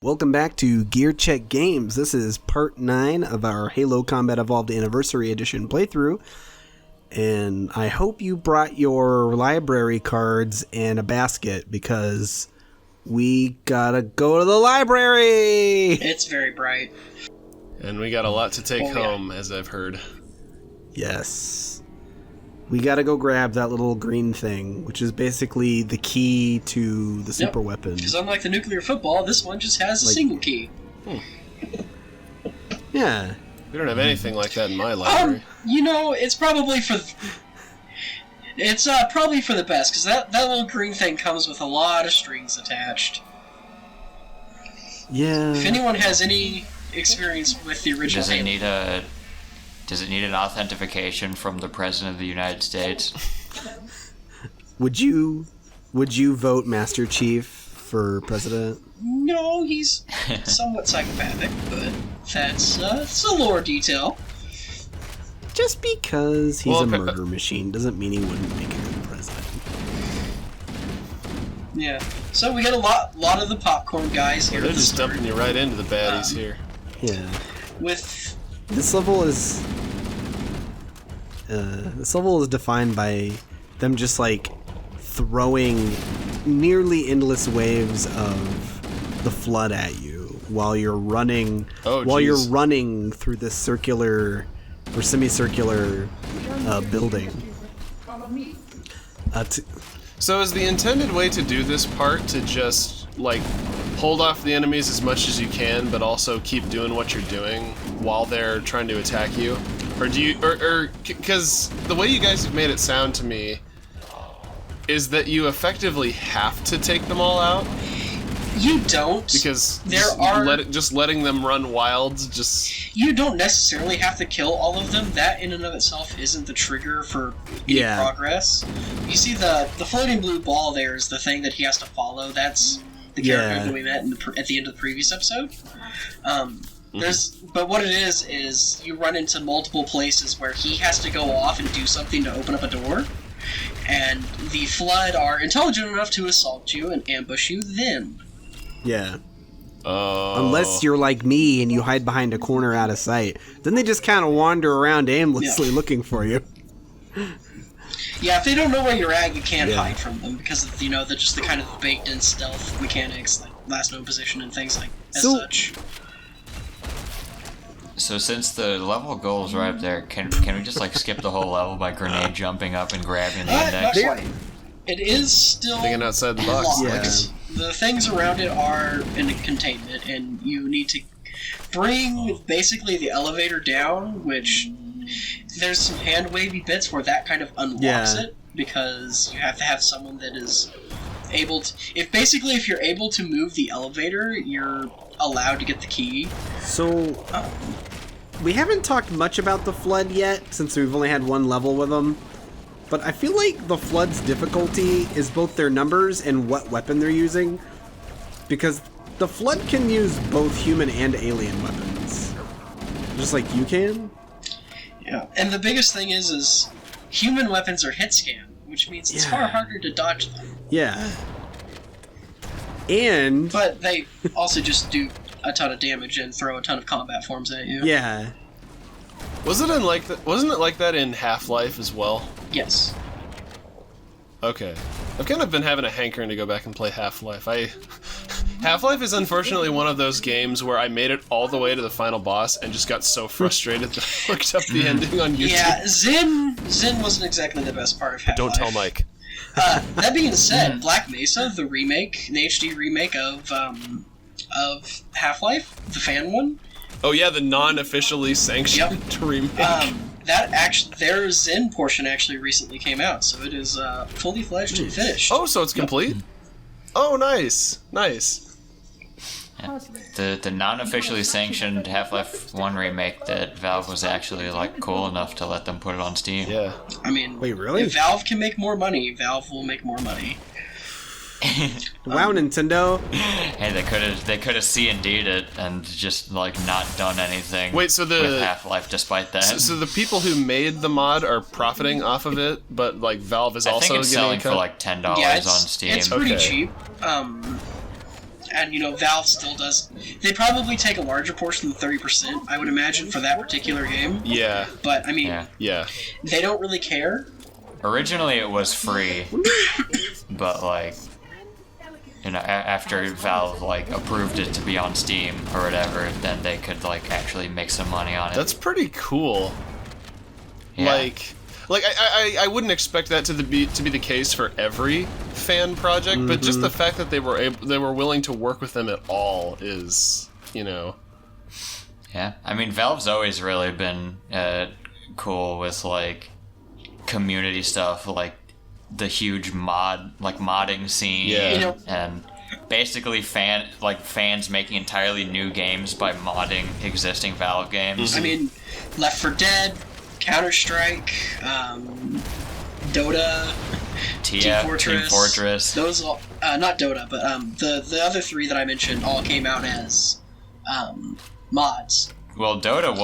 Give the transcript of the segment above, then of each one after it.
Welcome back to Gear Check Games. This is part 9 of our Halo Combat Evolved Anniversary Edition playthrough. And I hope you brought your library cards and a basket because we gotta go to the library! It's very bright. And we got a lot to take home, as I've heard. Yes. We gotta go grab that little green thing, which is basically the key to the super weapon. Because unlike the nuclear football, this one just has a single key. Yeah. We don't have anything like that in my library. It's probably for... It's probably for the best, because that little green thing comes with a lot of strings attached. Yeah. If anyone has any experience with the original... Does it need an authentication from the President of the United States? Would you vote Master Chief for president? No, he's somewhat psychopathic, but that's a lore detail. Just because he's a murder machine doesn't mean he wouldn't make a good president. Yeah. So we got a lot of the popcorn guys here. They're just dumping you right into the baddies here. Yeah. With this level is defined by them just like throwing nearly endless waves of the flood at you while you're running. You're running through this circular or semicircular building. So is the intended way to do this part to just like hold off the enemies as much as you can, but also keep doing what you're doing while they're trying to attack you? Or do you, because the way you guys have made it sound to me is that you effectively have to take them all out? You don't. Because just letting them run wild, You don't necessarily have to kill all of them. That in and of itself isn't the trigger for any progress. You see the floating blue ball there is the thing that he has to follow. That's the character doing that at the end of the previous episode. But what it is you run into multiple places where he has to go off and do something to open up a door, and the Flood are intelligent enough to assault you and ambush you then. Yeah. Unless you're like me and you hide behind a corner out of sight. Then they just kind of wander around aimlessly looking for you. Yeah, if they don't know where you're at, you can't hide from them because of, they're just the kind of baked-in stealth mechanics, like last known position and things like such. So since the level goal is right up there, can we just like skip the whole level by grenade jumping up and grabbing the index? It is still thinking outside the box. Yeah. The things around it are in a containment, and you need to bring basically the elevator down, which there's some hand-wavy bits where that kind of unlocks it, because you have to have someone that is able to... If you're able to move the elevator, you're allowed to get the key. So, we haven't talked much about the Flood yet, since we've only had one level with them. But I feel like the Flood's difficulty is both their numbers and what weapon they're using. Because the Flood can use both human and alien weapons. Just like you can. Yeah, and the biggest thing is human weapons are hit scan, which means it's far harder to dodge them. Yeah. But they also just do a ton of damage and throw a ton of combat forms at you. Yeah. Wasn't it like that in Half-Life as well? Yes. Okay. I've kind of been having a hankering to go back and play Half-Life. Half-Life is unfortunately one of those games where I made it all the way to the final boss and just got so frustrated that I looked up the ending on YouTube. Yeah, Zen wasn't exactly the best part of Half-Life. Don't tell Mike. That being said, Black Mesa, the HD remake of Half-Life, the fan one. Oh yeah, the non-officially sanctioned remake. Their Zen portion actually recently came out, so it is fully fledged and finished. Oh, so it's complete? Oh, nice. Yeah. The non-officially sanctioned Half-Life 1 remake that Valve was actually like cool enough to let them put it on Steam. Yeah. I mean, wait, really? If Valve can make more money, Valve will make more money. Wow, Nintendo. Hey, they could have C&D'd it and just like not done anything. Wait, so with Half-Life despite that. So the people who made the mod are profiting off of it, but like Valve is also I think it's getting selling a cut? for like $10 on Steam. It's pretty cheap. and Valve still does. They probably take a larger portion than 30%, I would imagine, for that particular game. Yeah. But I mean, Yeah. they don't really care. Originally, it was free, but like, after Valve like approved it to be on Steam or whatever, then they could like actually make some money on it. That's pretty cool. Yeah. Like I wouldn't expect that to be the case for every fan project, but just the fact that they were willing to work with them at all is, Yeah, I mean, Valve's always really been cool with like community stuff, like the huge modding scene, Yeah. and basically fans making entirely new games by modding existing Valve games. I mean, Left 4 Dead, Counter-Strike, Dota, TF, Team Fortress. Those all, not Dota, but the other three that I mentioned all came out as mods. Well, Dota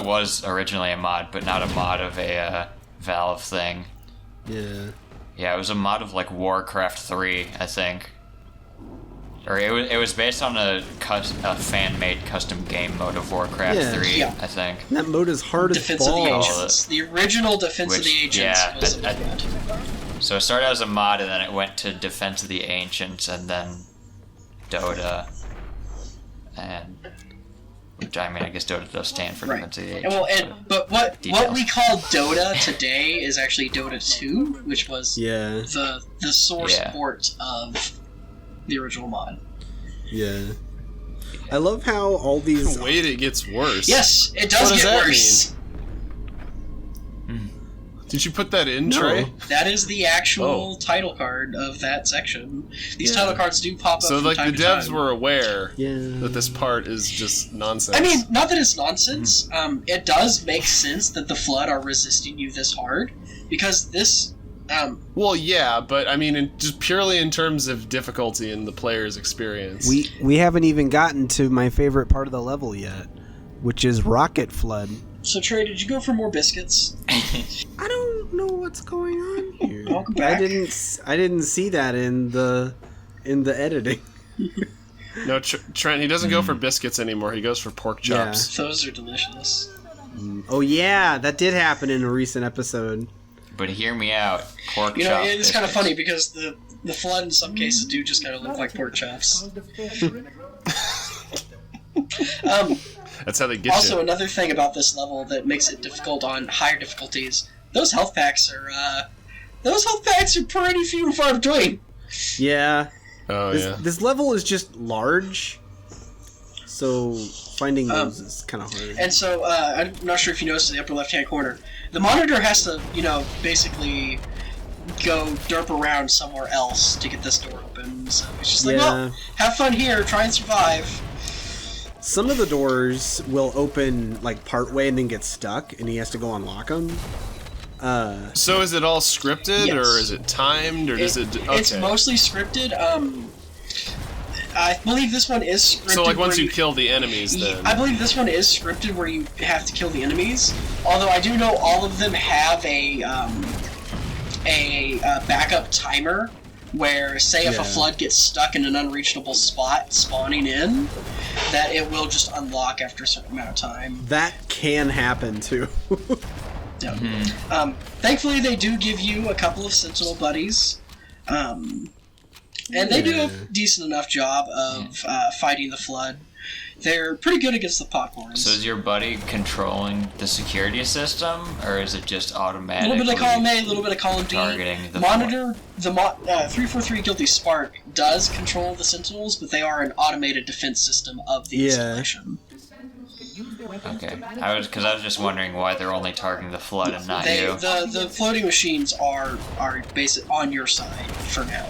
was originally a mod, but not a mod of a Valve thing. Yeah. Yeah, it was a mod of like Warcraft 3, I think. Or it was based on a fan-made custom game mode of Warcraft 3, Yeah. I think. That mode is hard as Defense of the balls. Ancients. The original Defense of the Ancients was really good. So it started as a mod, and then it went to Defense of the Ancients, and then Dota, and which I mean, I guess Dota does stand for Right. Defense of the And, Ancients. but what Details. we call Dota today is actually Dota 2, which was Yeah. the source Yeah. port of the original mod. Yeah. I love how all these. Wait, it gets worse. Yes, it What does does get that worse. Did you put that in, No. Trey? That is the actual Oh. title card of that section. These Yeah. title cards do pop up So from like time the to devs time. were aware Yeah. that this part is just nonsense. I mean, not that it's nonsense. It does make sense that the Flood are resisting you this hard, because this. Well, yeah, but I mean, just purely in terms of difficulty in the player's experience. We haven't even gotten to my favorite part of the level yet, which is Rocket Flood. So Trey, did you go for more biscuits? I don't know what's going on here. Welcome back. I didn't see that in the editing. No, Trent, he doesn't go for biscuits anymore. He goes for pork chops. Those are delicious. Oh yeah, that did happen in a recent episode. But hear me out, pork You know, chop it's kind of biscuits. funny because the Flood in some cases do just kind of look like pork chops. That's how they get Also, you. another thing about this level that makes it difficult on higher difficulties, those health packs are pretty few and far between. Yeah. Oh, yeah. This level is just large, so finding those is kind of hard. And so, I'm not sure if you noticed in the upper left-hand corner, the monitor has to, basically go derp around somewhere else to get this door open. So it's just like, well, have fun here, try and survive. Some of the doors will open like part way and then get stuck, and he has to go unlock them. So is it all scripted, Yes. or is it timed, or does it? Okay. It's mostly scripted. I believe this one is scripted. So like once where you kill the enemies, then. I believe this one is scripted where you have to kill the enemies. Although I do know all of them have a backup timer where, say, if a flood gets stuck in an unreachable spot spawning in, that it will just unlock after a certain amount of time. That can happen too. Yeah. Thankfully, they do give you a couple of Sentinel buddies. And they do a decent enough job of fighting the Flood. They're pretty good against the popcorns. So is your buddy controlling the security system, or is it just a automatically little bit of column A, a little bit of column D. targeting the Monitor, the 343 Guilty Spark does control the Sentinels, but they are an automated defense system of the installation. Okay, I was just wondering why they're only targeting the Flood and not you. The floating machines are basic on your side for now.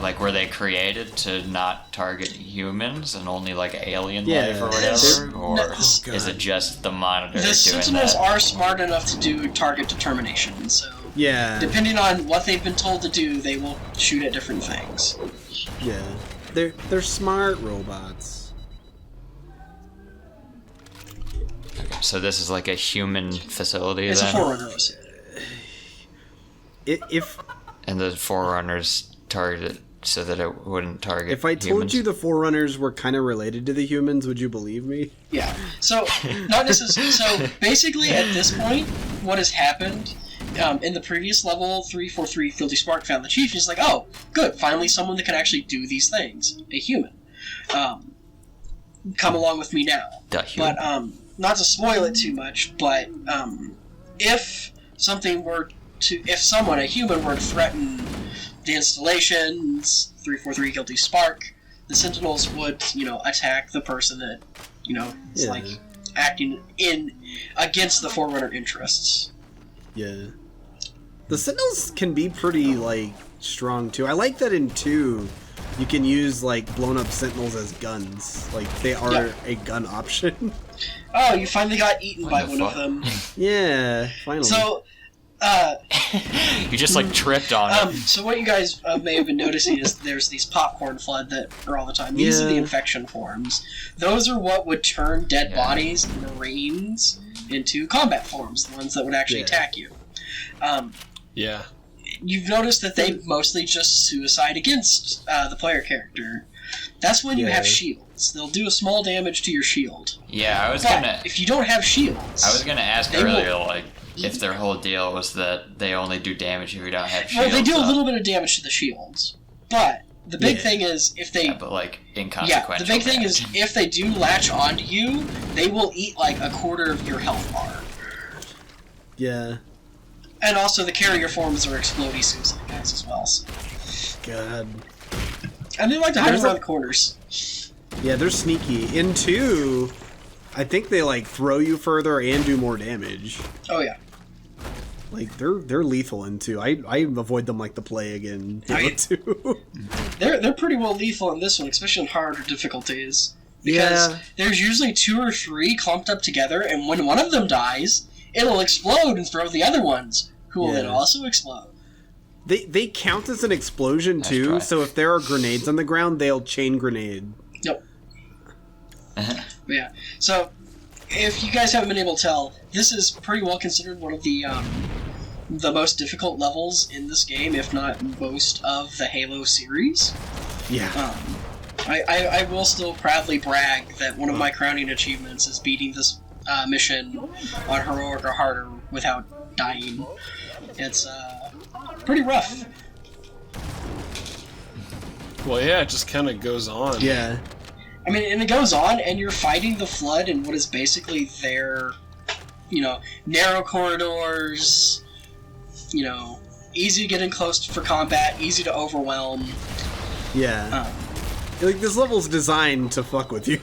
Like, were they created to not target humans and only like alien Yeah. life or whatever, or No, is it just the monitor The doing Sentinels that? are smart enough to do target determination, so Yeah. depending on what they've been told to do, they will shoot at different things. Yeah. They're smart robots. Okay, so this is like a human facility It's a then, Forerunner. If and the Forerunners target it so that it wouldn't target If I told humans. you the Forerunners were kind of related to the humans, would you believe me? Yeah. So, not necessarily. So, basically, at this point, what has happened in the previous level, 343 Filthy Spark found the chief. And he's like, oh, good, finally someone that can actually do these things. A human. Come along with me now. The human. But, not to spoil it too much, but if someone, a human, were to threaten the installations, 343 Guilty Spark, the Sentinels would, attack the person that, is like acting against the Forerunner interests. Yeah. The Sentinels can be pretty, strong, too. I like that in 2, you can use, blown up Sentinels as guns. They are a gun option. Oh, you finally got eaten by one of them. Yeah, finally. So, you just tripped on it. so what you guys may have been noticing is there's these popcorn flood that are all the time. These are the infection forms. Those are what would turn dead bodies and Marines into combat forms, the ones that would actually attack you. Yeah. You've noticed that they mostly just suicide against the player character. That's when you have shields. They'll do a small damage to your shield. Yeah, if you don't have shields... I was gonna ask earlier, if their whole deal was that they only do damage if you don't have shields. Well, they do a little bit of damage to the shields. But the big thing is if they... Yeah, but, inconsequential the big thing is if they do latch onto you, they will eat, a quarter of your health bar. Yeah. And also the carrier forms are explodey suicide guys as well. So. God. And they like to hide around corners. Yeah, they're sneaky. In 2, I think they, throw you further and do more damage. Oh, yeah. They're lethal in 2. I avoid them like the plague in Halo 2. They're pretty well lethal in this one, especially in harder difficulties. Because there's usually 2 or 3 clumped up together, and when one of them dies, it'll explode and throw the other ones, who will then also explode. They count as an explosion, too, so if there are grenades on the ground, they'll chain grenade. Yep. Yeah. So, if you guys haven't been able to tell, this is pretty well considered one of the most difficult levels in this game, if not most of the Halo series. Yeah. I will still proudly brag that one of my crowning achievements is beating this mission on heroic or harder without dying. It's pretty rough. Well, yeah, it just kind of goes on. Yeah. I mean, and it goes on, and you're fighting the Flood in what is basically their, narrow corridors, easy to get in close for combat, easy to overwhelm. Yeah. This level's designed to fuck with you.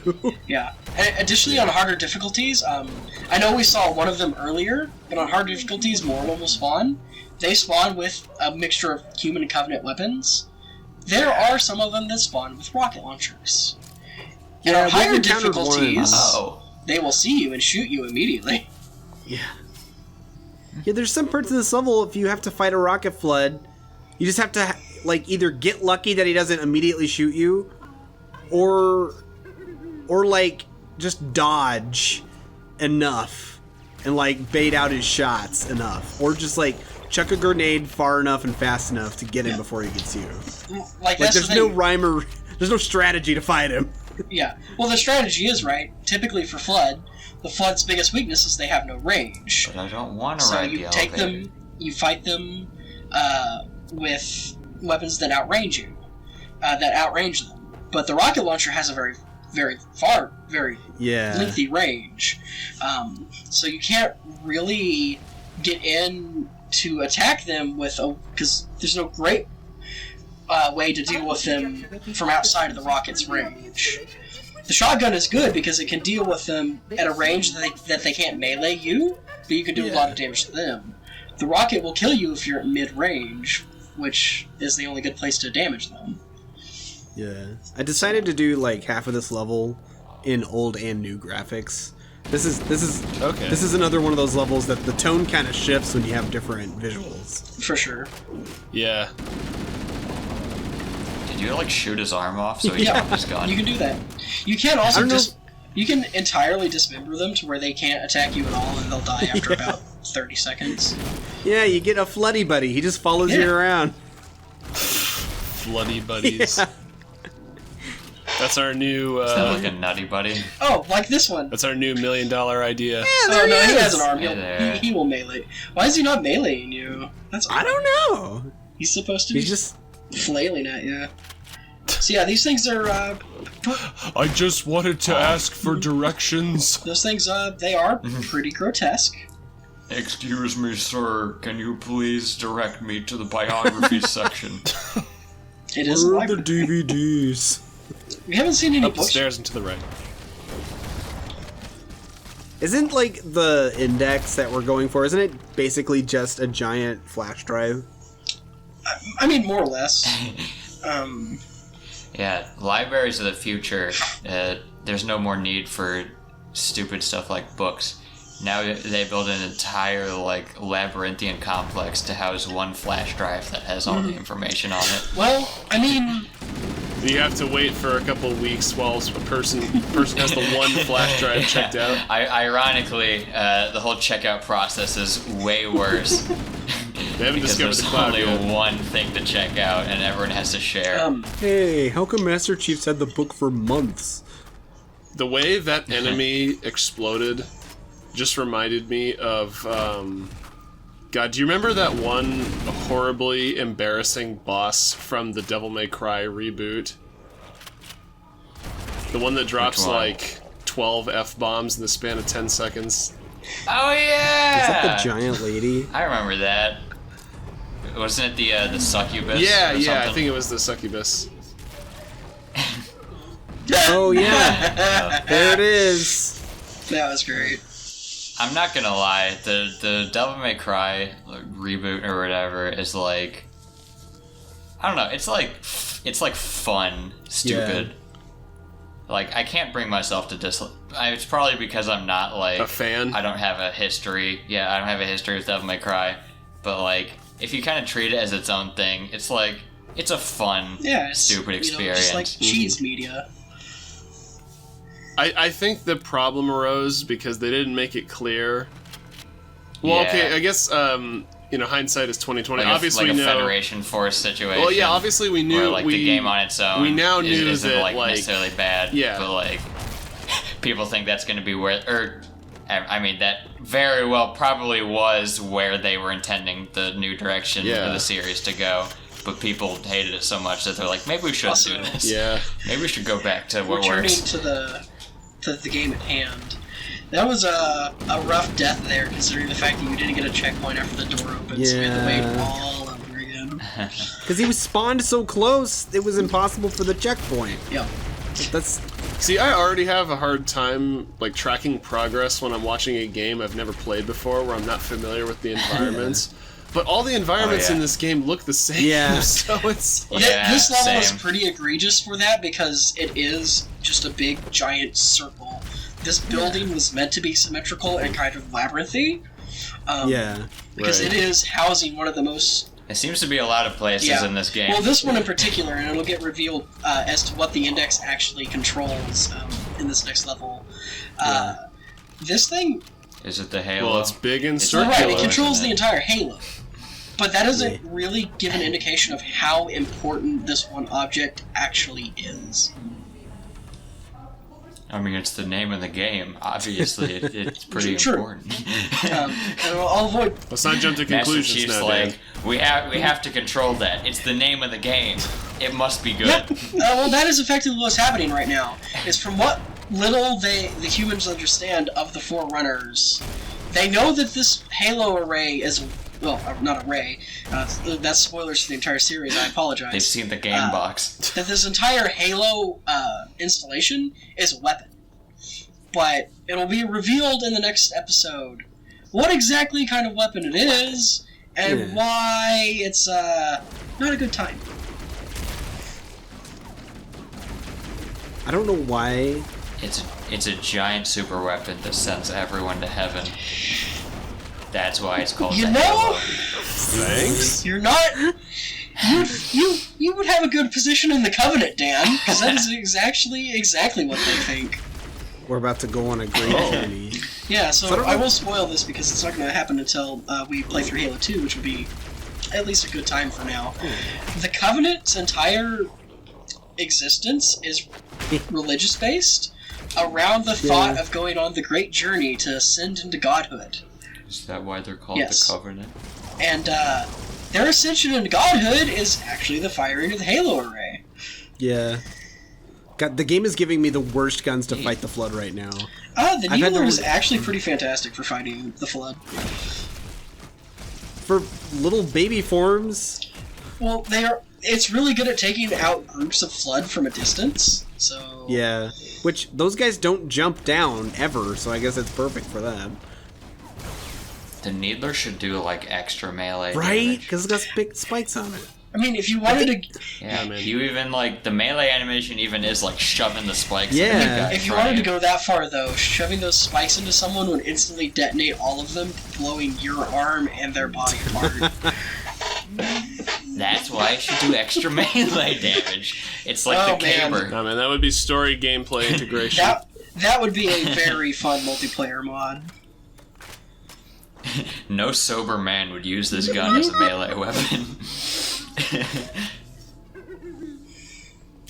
Yeah. And additionally, on harder difficulties, I know we saw one of them earlier, but on harder difficulties, more of them will spawn. They spawn with a mixture of human and Covenant weapons. There are some of them that spawn with rocket launchers. And on higher difficulties, they will see you and shoot you immediately. Yeah. Yeah, there's some parts of this level, if you have to fight a rocket flood, you just have to, either get lucky that he doesn't immediately shoot you, or just dodge enough and, bait out his shots enough. Or just, chuck a grenade far enough and fast enough to get him before he gets you. That's there's no rhyme or... There's no strategy to fight him. Yeah. Well, the strategy is right. Typically for Flood, the Flood's biggest weakness is they have no range. But I don't want to ride the elevator. So you take them, you fight them with weapons that outrange you, that outrange them. But the rocket launcher has a very, very far, very lengthy range. So you can't really get in to attack them because there's no great way to deal with them from outside of the rocket's range. The shotgun is good because it can deal with them at a range that they can't melee you, but you can do a lot of damage to them. The rocket will kill you if you're at mid-range, which is the only good place to damage them. Yeah. I decided to do half of this level in old and new graphics. This is another one of those levels that the tone kind of shifts when you have different visuals. For sure. Yeah. Did you shoot his arm off so he dropped his gun? You can do that. You can also you can entirely dismember them to where they can't attack you at all and they'll die after about 30 seconds. Yeah, you get a Floody buddy. He just follows you around. Bloody Buddies. Yeah. That's our new. Is that like a nutty buddy? Oh, like this one. That's our new $1 million idea. Yeah, Oh there no, he is. has an arm. Hey there. He will melee. Why is he not meleeing you? That's I don't know. He's supposed to be He's just... flailing at you. So yeah, these things are. I just wanted to ask for directions. Those things, they are pretty grotesque. Excuse me, sir. Can you please direct me to the biography section? It is a Where are the library. DVDs? We haven't seen any Up the books. stairs and to the right. Isn't, like, the index that we're going for, isn't it basically just a giant flash drive? I mean, more or less. Yeah, libraries of the future, there's no more need for stupid stuff like books. Now they build an entire, like, labyrinthian complex to house one flash drive that has all the information on it. Well, I mean, You have to wait for a couple of weeks while a person has the one flash drive checked out. Ironically, the whole checkout process is way worse. They haven't Because discovered there's the cloud only yet. one thing to check out, and everyone has to share. Hey, how come Master Chief's had the book for months? The way that enemy exploded just reminded me of, God, do you remember that one horribly embarrassing boss from the Devil May Cry reboot? The one that drops, Which one? like, 12 F-bombs in the span of 10 seconds? Oh yeah! Is that the giant lady? I remember that. Wasn't it the succubus? Yeah, or yeah, I something? think it was the succubus. Oh, yeah. There it is. that was great. I'm not gonna lie, the Devil May Cry reboot or whatever is like, I don't know, it's like fun, stupid. Like, I can't bring myself to dislike. It's probably because I'm not like A fan? I don't have a history. Yeah, I don't have a history with Devil May Cry. But like, if you kind of treat it as its own thing, it's like it's a fun, Yeah, it's, stupid experience. just like cheese media. I think the problem arose because they didn't make it clear. Well, Yeah. okay, I guess hindsight is 2020. Like Obviously, like a we know. Federation Force situation. Well, yeah, obviously we knew Or like the game on its own. we now knew isn't that, like like, necessarily bad. yeah. But like, people think that's going to be where, or I mean, that very well probably was where they were intending the new direction Yeah. of the series to go. But people hated it so much that they're like, maybe we shouldn't Also, do this. Yeah. Maybe we should go back to what Returning works. to the game at hand. That was a rough death there, considering the fact that you didn't get a checkpoint after the door opened, so you had to wait Yeah. all over again. Because he was spawned so close, it was impossible for the checkpoint. Yep. That's... See, I already have a hard time like tracking progress when I'm watching a game I've never played before, where I'm not familiar with the environments. But all the environments Oh, yeah. in this game look the same. Yeah. So it's Yeah, This level is same. pretty egregious for that because it is just a big giant circle. This building was meant to be symmetrical and kind of labyrinthy. yeah. Because Right. it is housing one of the most. It seems to be a lot of places in this game. Well, this one in particular, and it'll get revealed as to what the index actually controls in this next level. This thing, Is it the Halo? well, it's big and It's well, circular. right, it controls isn't the it? entire halo. But that doesn't Yeah. really give an indication of how important this one object actually is. I mean, it's the name of the game. Obviously, it's pretty True. important. And I'll avoid. Let's not jump to Master conclusions Chief's now, like, Dan. we have to control that. It's the name of the game. It must be good. Yep. Well, that is effectively what's happening right now. Is from what little the humans understand of the Forerunners, they know that this Halo array is, well, not array. That's spoilers for the entire series. I apologize. They've seen the game box. That this entire Halo installation is a weapon. But it'll be revealed in the next episode what exactly kind of weapon it is and Yeah. why it's not a good time. I don't know why. It's a giant super weapon that sends everyone to heaven. That's why it's called You the know, Halo. Thanks. you're not. You would have a good position in the Covenant, Dan, because that is exactly what they think. We're about to go on a great journey. Yeah, so I don't I know- will spoil this because it's not going to happen until we play through Halo 2, which would be at least a good time for now. The Covenant's entire existence is religious-based around the thought of going on the great journey to ascend into godhood. Is that why they're called Yes. the Covenant? And their ascension into godhood is actually the firing of the Halo array. Yeah. God, the game is giving me the worst guns to fight the Flood right now. The I've had Needler the- is actually pretty fantastic for fighting the Flood. For little baby forms, Well, it's really good at taking out groups of Flood from a distance, so... yeah. Which, those guys don't jump down, ever, so I guess it's perfect for them. The Needler should do like extra melee Right? damage. Because it's got big spikes on it. I mean, if you wanted to... Yeah, man. you even like the melee animation even is like shoving the spikes. Yeah. in the guy If you in front wanted to of go that far, though, shoving those spikes into someone would instantly detonate all of them, blowing your arm and their body apart. That's why I should do extra melee damage. It's like Oh, the man. caber. No, man, that would be story gameplay integration. That would be a very fun multiplayer mod. No sober man would use this gun as a melee weapon.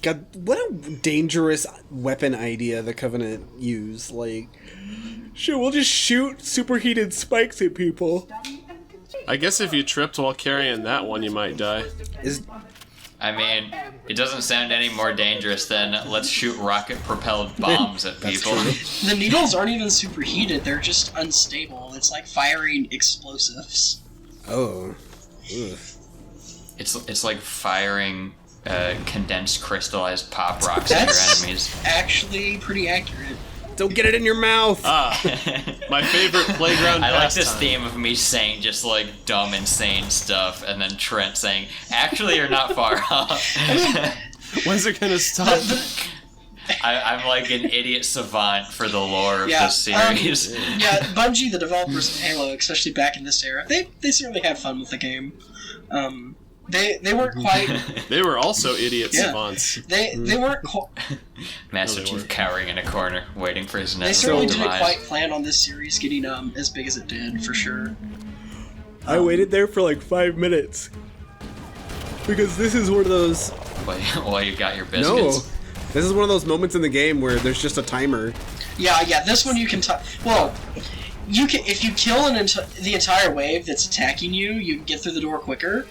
God, what a dangerous weapon idea the Covenant use. Like, sure, we'll just shoot superheated spikes at people. I guess if you tripped while carrying that one, you might die. I mean, it doesn't sound any more dangerous than let's shoot rocket-propelled bombs at people. The needles aren't even superheated, they're just unstable. It's like firing explosives. Oh. Ugh. It's like firing condensed crystallized pop rocks at That's your enemies. actually pretty accurate. Don't get it in your mouth! My favorite playground I like this pastime. theme of me saying just like dumb, insane stuff, and then Trent saying, "Actually, you're not far off." When's it gonna stop? I'm like an idiot savant for the lore of Yeah, this series. Yeah, Bungie, the developers of Halo, especially back in this era, they certainly had fun with the game. They weren't quite They were also idiot Yeah. savants. they weren't Master No, they Chief weren't. cowering in a corner, waiting for his they inevitable certainly didn't demise. quite plan on this series getting as big as it did, for sure. I waited there for like 5 minutes. Because this is one of those... While you got your No! biscuits. This is one of those moments in the game where there's just a timer. Yeah, this one you can well, you can if you kill the entire wave that's attacking you, you can get through the door quicker.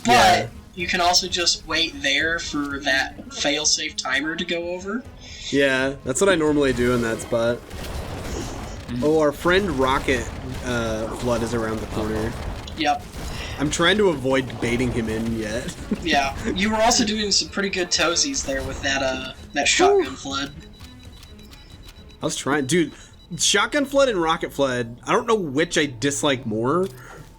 But Yeah. you can also just wait there for that fail-safe timer to go over. Yeah, that's what I normally do in that spot. Oh, our friend Rocket Flood is around the corner. Yep. I'm trying to avoid baiting him in yet. Yeah. You were also doing some pretty good toesies there with that shotgun flood. I was trying, dude. Shotgun Flood and Rocket Flood. I don't know which I dislike more,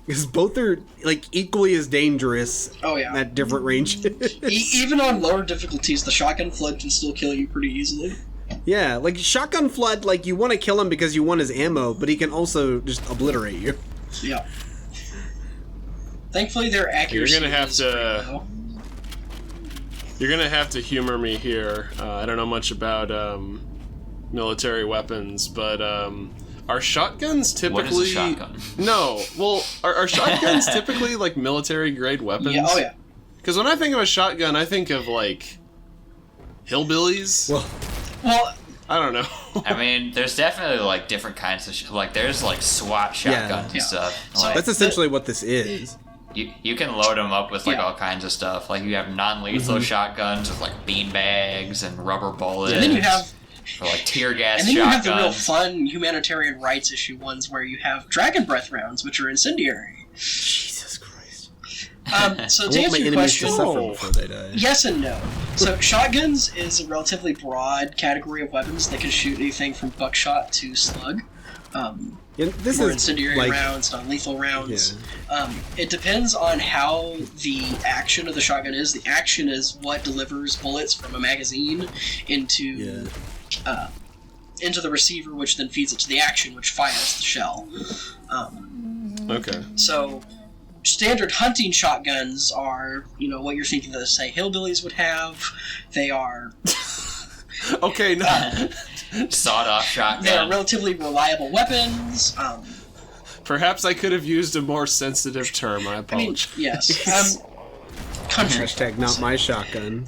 because both are like equally as dangerous Oh yeah. at different ranges. Even on lower difficulties, the shotgun flood can still kill you pretty easily. Yeah, like Shotgun Flood, like you want to kill him because you want his ammo, but he can also just obliterate you. Yeah. Thankfully, their accuracy You're gonna have is to- pretty low. You're gonna have to humor me here. I don't know much about military weapons, but are shotguns typically... What is a shotgun? No, well, are shotguns typically like military grade weapons? Yeah, oh yeah. Because when I think of a shotgun, I think of like hillbillies. Well, I don't know. I mean, there's definitely like different kinds of like there's like SWAT shotguns and Yeah. stuff. So Like, That's essentially what this is. you can load them up with like Yeah. all kinds of stuff. Like you have non-lethal shotguns with like bean bags and rubber bullets. and then you have or like tear gas And then you have the real shotguns. fun humanitarian rights issue ones where you have dragon breath rounds, which are incendiary. Jesus Christ. So I to want my answer your enemies question, to suffer before they die. yes and no. So shotguns is a relatively broad category of weapons that can shoot anything from buckshot to slug. Yeah, this More is incendiary like, rounds, non-lethal rounds. It depends on how the action of the shotgun is. The action is what delivers bullets from a magazine into the receiver, which then feeds it to the action, which fires the shell. Okay. So, standard hunting shotguns are, what you're thinking that, say, hillbillies would have. They are Okay, no. Sawed-off they are shotgun. relatively reliable weapons. Perhaps I could have used a more sensitive term. I I mean, apologize. yes. Country. Hashtag not my shotgun.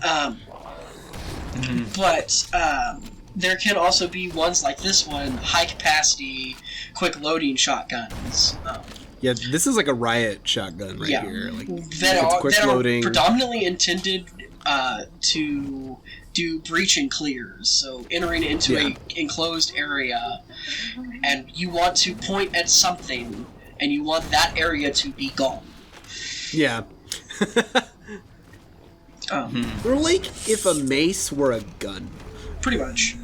But there can also be ones like this one, high capacity, quick loading shotguns. Yeah, this is like a riot shotgun right here. Like, That it's are quick loading. predominantly intended to do breach and clears. So entering into a enclosed area, and you want to point at something, and you want that area to be gone. Yeah. Or like if a mace were a gun. Pretty much.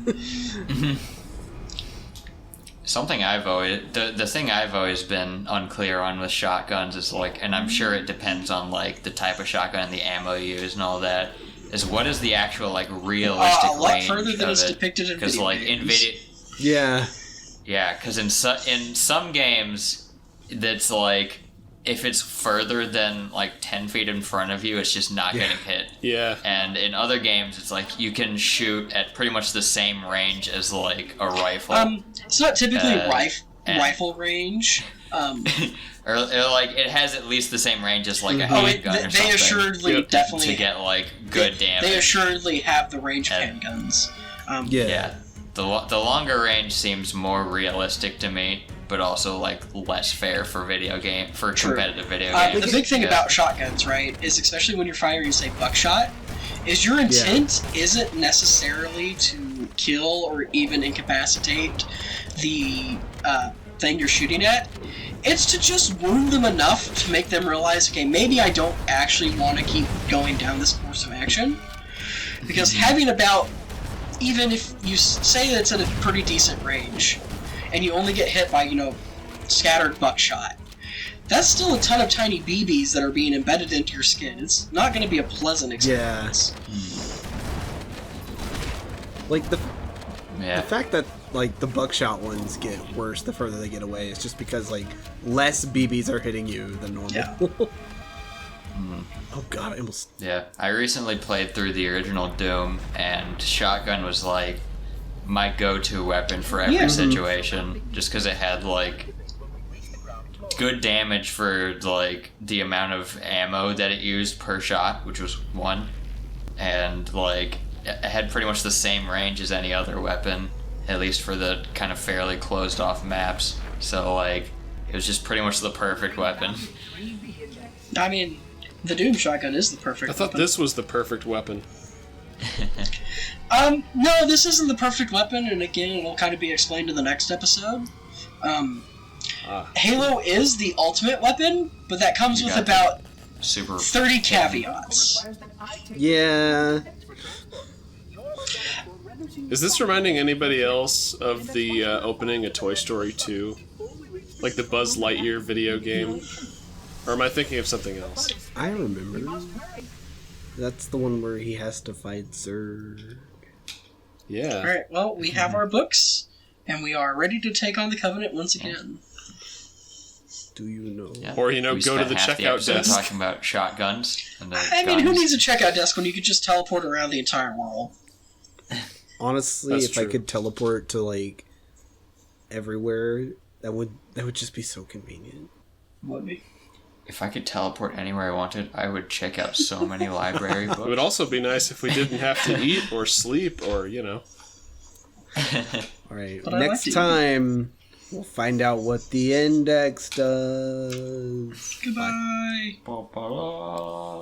Something I've always the thing I've always been unclear on with shotguns is like, and I'm sure it depends on like the type of shotgun and the ammo you use and all that, is what is the actual like realistic A lot range further than of is it? depicted in Because video like in games. video, Yeah. because in some games that's like, if it's further than like 10 feet in front of you, it's just not getting hit. Yeah. And in other games, it's like you can shoot at pretty much the same range as like a rifle. It's not typically and- rifle range. or like it has at least the same range as like a Oh, handgun or they something. assuredly definitely to get like good damage. They assuredly have the range of And- handguns. Yeah. The longer range seems more realistic to me, but also like less fair for competitive video games. The big thing Yeah. about shotguns, right, is especially when you're firing, say, buckshot, is your intent isn't necessarily to kill or even incapacitate the thing you're shooting at. It's to just wound them enough to make them realize, okay, maybe I don't actually want to keep going down this course of action. Because having about, even if you say that it's at a pretty decent range, and you only get hit by, scattered buckshot, that's still a ton of tiny BBs that are being embedded into your skin. It's not going to be a pleasant experience. Like the Yeah. fact that like the buckshot ones get worse the further they get away is just because like less BBs are hitting you than normal. Yeah. Oh god, I almost. Yeah, I recently played through the original Doom, and shotgun was like my go-to weapon for every situation, just because it had like good damage for like the amount of ammo that it used per shot, which was 1, and like it had pretty much the same range as any other weapon, at least for the kind of fairly closed-off maps. So like it was just pretty much the perfect weapon. I mean, the Doom shotgun is the perfect I thought weapon. this was the perfect weapon. No, this isn't the perfect weapon, and again, it'll kind of be explained in the next episode. Halo is the ultimate weapon, but that comes You with got about Super 30 caveats. Yeah. Is this reminding anybody else of the opening of Toy Story 2? Like the Buzz Lightyear video game? Or am I thinking of something else? I remember. That's the one where he has to fight Zurg. Yeah. Alright, well, we have our books, and we are ready to take on the Covenant once again. Do you know? Yeah. Or, We go to spent the half checkout episode desk. talking about shotguns. And I mean, who needs a checkout desk when you could just teleport around the entire world? Honestly, That's if I true. could teleport to like everywhere, that would just be so convenient. Would be. If I could teleport anywhere I wanted, I would check out so many library books. It would also be nice if we didn't have to eat or sleep or, All right, But I like next to eat. time we'll find out what the index does. Goodbye. Ba-ba-la.